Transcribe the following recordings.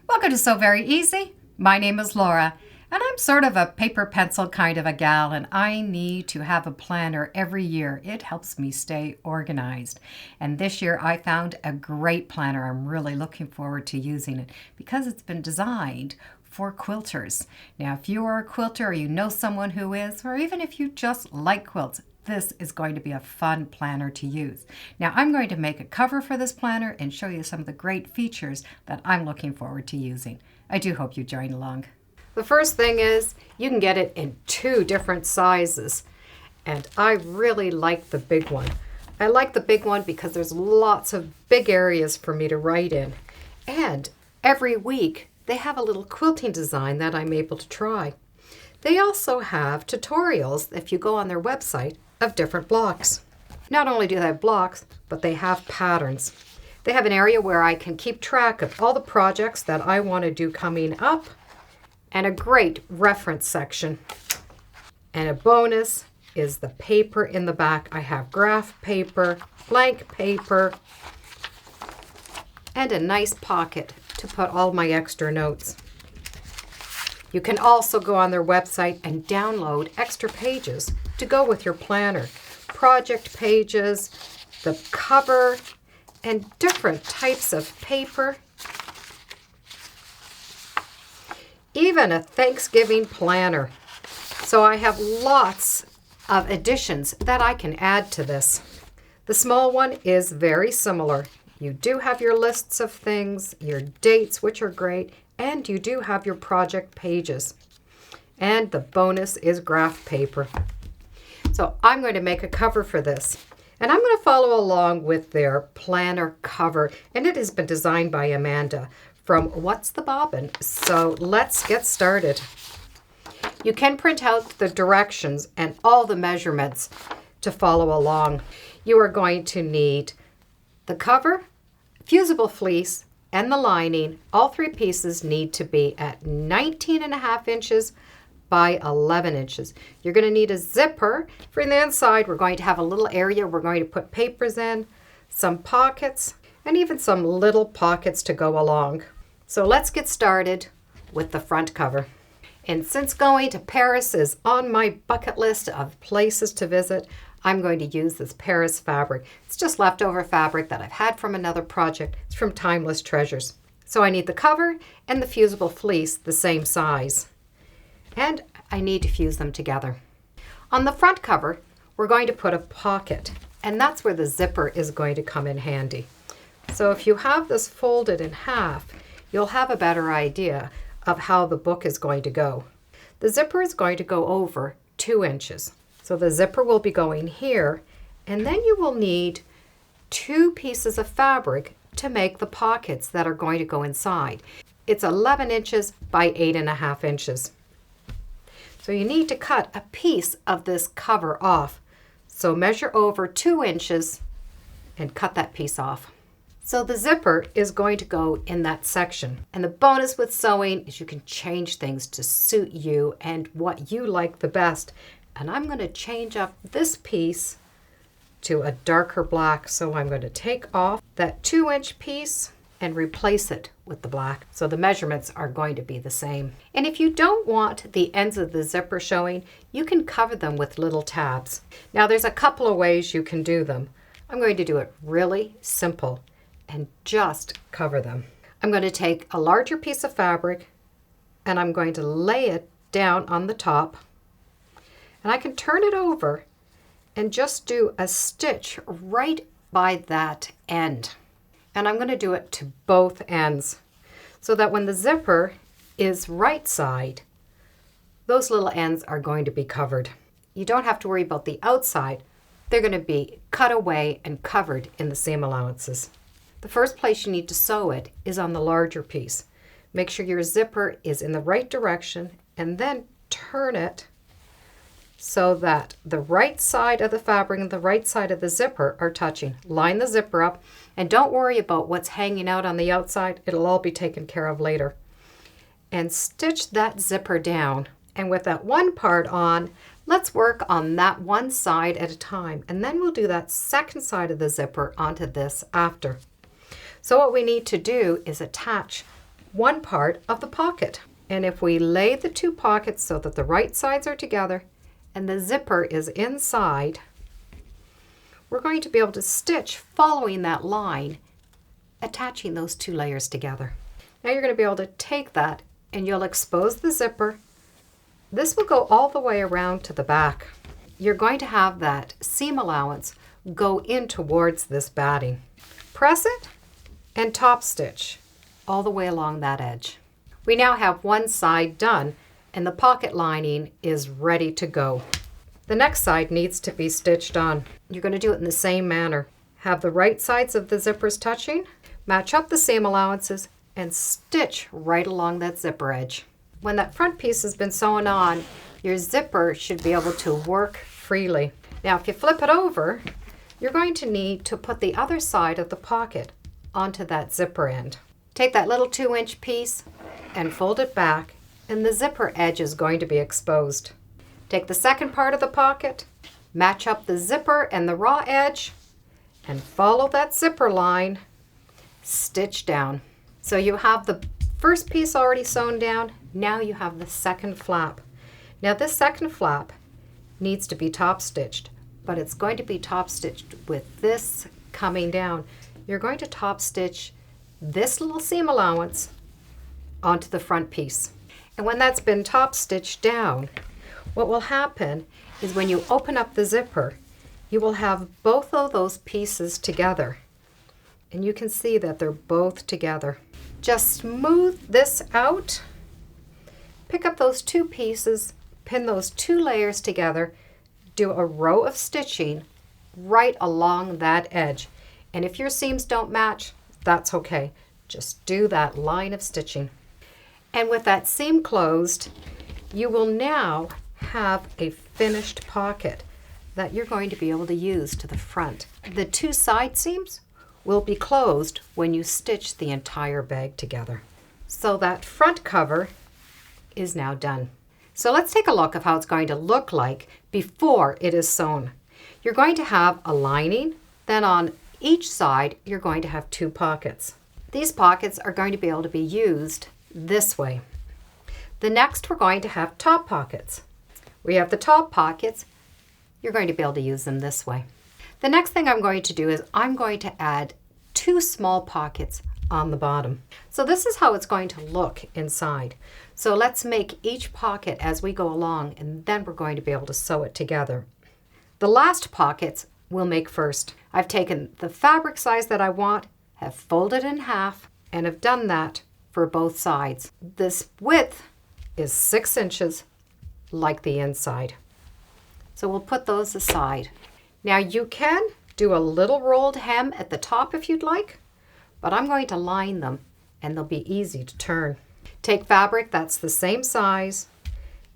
Welcome to So Very Easy. My name is Laura, and I'm sort of a paper pencil kind of a gal, and I need to have a planner every year. It helps me stay organized. And this year I found a great planner. I'm really looking forward to using it because it's been designed for quilters. Now, if you are a quilter or you know someone who is, or even if you just like quilts, this is going to be a fun planner to use. Now, I'm going to make a cover for this planner and show you some of the great features that I'm looking forward to using. I do hope you join along. The first thing is you can get it in 2 different sizes, and I really like the big one. I like the big one because there's lots of big areas for me to write in, and every week they have a little quilting design that I'm able to try. They also have tutorials, if you go on their website, of different blocks. Not only do they have blocks, but they have patterns. They have an area where I can keep track of all the projects that I want to do coming up, and a great reference section. And a bonus is the paper in the back. I have graph paper, blank paper, and a nice pocket to put all my extra notes. You can also go on their website and download extra pages to go with your planner. Project pages, the cover, and different types of paper. Even a Thanksgiving planner. So I have lots of additions that I can add to this. The small one is very similar. You do have your lists of things, your dates, which are great, and you do have your project pages. And the bonus is graph paper. So I'm going to make a cover for this. And I'm going to follow along with their planner cover. And it has been designed by Amanda from What's the Bobbin? So let's get started. You can print out the directions and all the measurements to follow along. You are going to need the cover, fusible fleece, and the lining. All 3 pieces need to be at 19.5 inches by 11 inches. You're going to need a zipper. For the inside, we're going to have a little area we're going to put papers in, some pockets, and even some little pockets to go along. So let's get started with the front cover. And since going to Paris is on my bucket list of places to visit, I'm going to use this Paris fabric. It's just leftover fabric that I've had from another project. It's from Timeless Treasures. So I need the cover and the fusible fleece the same size. And I need to fuse them together. On the front cover, we're going to put a pocket, and that's where the zipper is going to come in handy. So if you have this folded in half, you'll have a better idea of how the book is going to go. The zipper is going to go over 2 inches. So the zipper will be going here, and then you will need 2 pieces of fabric to make the pockets that are going to go inside. It's 11 inches by 8.5 inches. So you need to cut a piece of this cover off. So measure over 2 inches and cut that piece off. So the zipper is going to go in that section. And the bonus with sewing is you can change things to suit you and what you like the best. And I'm going to change up this piece to a darker black. So I'm going to take off that 2-inch piece and replace it with the black. So the measurements are going to be the same. And if you don't want the ends of the zipper showing, you can cover them with little tabs. Now there's a couple of ways you can do them. I'm going to do it really simple and just cover them. I'm going to take a larger piece of fabric and I'm going to lay it down on the top. And I can turn it over and just do a stitch right by that end. And I'm going to do it to both ends so that when the zipper is right side, those little ends are going to be covered. You don't have to worry about the outside. They're going to be cut away and covered in the seam allowances. The first place you need to sew it is on the larger piece. Make sure your zipper is in the right direction and then turn it so that the right side of the fabric and the right side of the zipper are touching. Line the zipper up and don't worry about what's hanging out on the outside. It'll all be taken care of later. And stitch that zipper down. And with that one part on, let's work on that one side at a time. And then we'll do that second side of the zipper onto this after. So what we need to do is attach one part of the pocket. And if we lay the two pockets so that the right sides are together and the zipper is inside, we're going to be able to stitch following that line, attaching those two layers together. Now you're going to be able to take that and you'll expose the zipper. This will go all the way around to the back. You're going to have that seam allowance go in towards this batting. Press it and top stitch all the way along that edge. We now have one side done and the pocket lining is ready to go. The next side needs to be stitched on. You're going to do it in the same manner. Have the right sides of the zippers touching, match up the seam allowances, and stitch right along that zipper edge. When that front piece has been sewn on, your zipper should be able to work freely. Now if you flip it over, you're going to need to put the other side of the pocket onto that zipper end. Take that little 2-inch piece and fold it back, and the zipper edge is going to be exposed. Take the second part of the pocket, match up the zipper and the raw edge, and follow that zipper line, stitch down. So you have the first piece already sewn down, now you have the second flap. Now this second flap needs to be top stitched, but it's going to be top stitched with this coming down. You're going to top stitch this little seam allowance onto the front piece. And when that's been top stitched down, what will happen is when you open up the zipper, you will have both of those pieces together. And you can see that they're both together. Just smooth this out, pick up those two pieces, pin those two layers together, do a row of stitching right along that edge. And if your seams don't match, that's okay. Just do that line of stitching. And with that seam closed, you will now have a finished pocket that you're going to be able to use to the front. The two side seams will be closed when you stitch the entire bag together. So that front cover is now done. So let's take a look of how it's going to look like before it is sewn. You're going to have a lining, then on each side you're going to have two pockets. These pockets are going to be able to be used this way. The next we're going to have top pockets. We have the top pockets, you're going to be able to use them this way. The next thing I'm going to do is I'm going to add two small pockets on the bottom. So this is how it's going to look inside. So let's make each pocket as we go along, and then we're going to be able to sew it together. The last pockets we'll make first. I've taken the fabric size that I want, have folded in half, and have done that for both sides. This width is 6 inches like the inside. So we'll put those aside. Now you can do a little rolled hem at the top if you'd like, but I'm going to line them and they'll be easy to turn. Take fabric that's the same size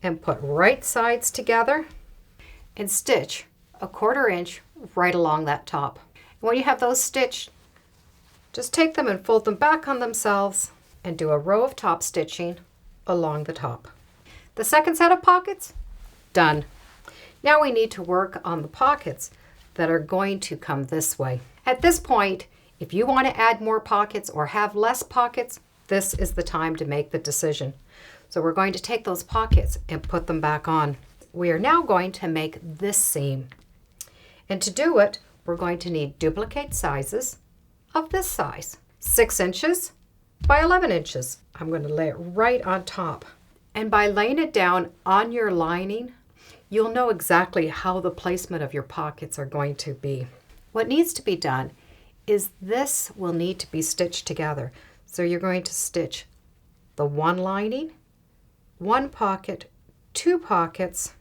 and put right sides together and stitch a 1/4 inch right along that top. And when you have those stitched, just take them and fold them back on themselves and do a row of top stitching along the top. The second set of pockets, done. Now we need to work on the pockets that are going to come this way. At this point, if you want to add more pockets or have less pockets, this is the time to make the decision. So we're going to take those pockets and put them back on. We are now going to make this seam. And to do it, we're going to need duplicate sizes of this size. 6 inches by 11 inches. I'm going to lay it right on top. And by laying it down on your lining, you'll know exactly how the placement of your pockets are going to be. What needs to be done is this will need to be stitched together. So you're going to stitch the one lining, one pocket, two pockets,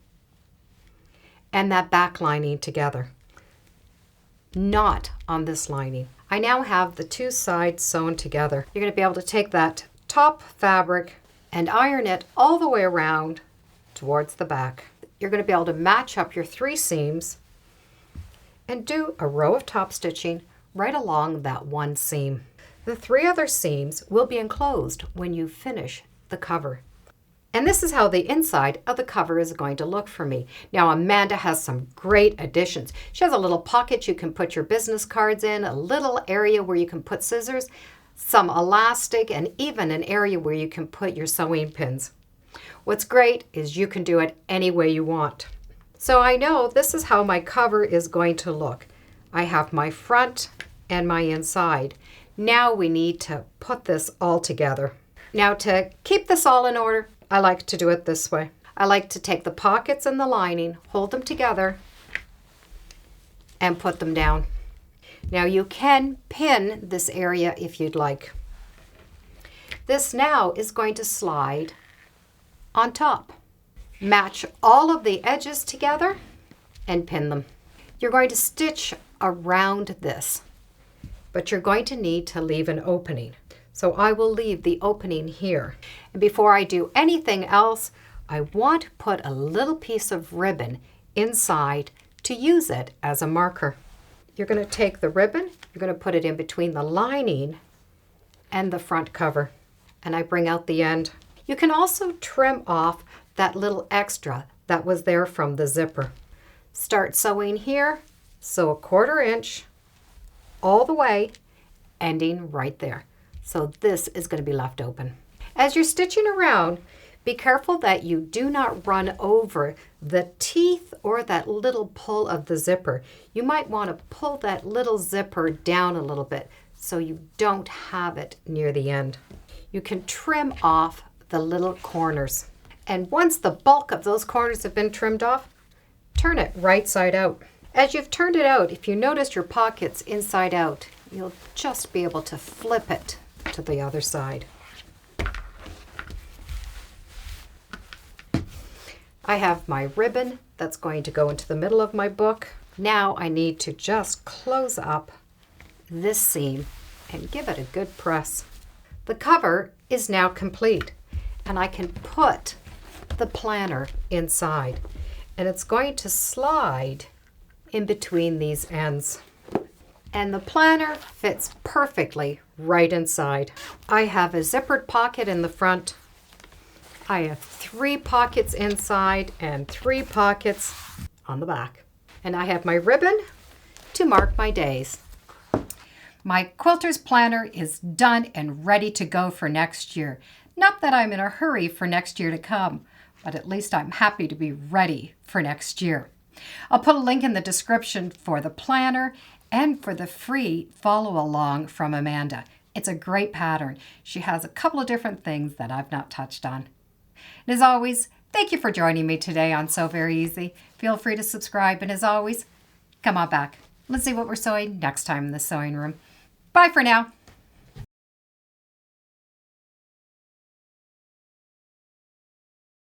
and that back lining together. Not on this lining. I now have the two sides sewn together. You're going to be able to take that top fabric and iron it all the way around towards the back. You're going to be able to match up your 3 seams and do a row of top stitching right along that one seam. The 3 other seams will be enclosed when you finish the cover. And this is how the inside of the cover is going to look for me. Now Amanda has some great additions. She has a little pocket you can put your business cards in, a little area where you can put scissors. some elastic, and even an area where you can put your sewing pins. What's great is you can do it any way you want. So I know this is how my cover is going to look. I have my front and my inside. Now we need to put this all together. Now to keep this all in order, I like to do it this way. I like to take the pockets and the lining, hold them together, and put them down. Now you can pin this area if you'd like. This now is going to slide on top. Match all of the edges together and pin them. You're going to stitch around this, but you're going to need to leave an opening. So I will leave the opening here. And before I do anything else, I want to put a little piece of ribbon inside to use it as a marker. You're going to take the ribbon, you're going to put it in between the lining and the front cover. And I bring out the end. You can also trim off that little extra that was there from the zipper. Start sewing here, sew a 1/4 inch all the way, ending right there. So this is going to be left open. As you're stitching around, be careful that you do not run over the teeth or that little pull of the zipper. You might want to pull that little zipper down a little bit so you don't have it near the end. You can trim off the little corners. And once the bulk of those corners have been trimmed off, turn it right side out. As you've turned it out, if you notice your pockets inside out, you'll just be able to flip it to the other side. I have my ribbon that's going to go into the middle of my book. Now I need to just close up this seam and give it a good press. The cover is now complete, and I can put the planner inside, and it's going to slide in between these ends. And the planner fits perfectly right inside. I have a zippered pocket in the front. I have 3 pockets inside and 3 pockets on the back. And I have my ribbon to mark my days. My Quilters Planner is done and ready to go for next year. Not that I'm in a hurry for next year to come, but at least I'm happy to be ready for next year. I'll put a link in the description for the planner and for the free follow along from Amanda. It's a great pattern. She has a couple of different things that I've not touched on. And as always, thank you for joining me today on Sew Very Easy. Feel free to subscribe, and as always, come on back. Let's see what we're sewing next time in the sewing room. Bye for now.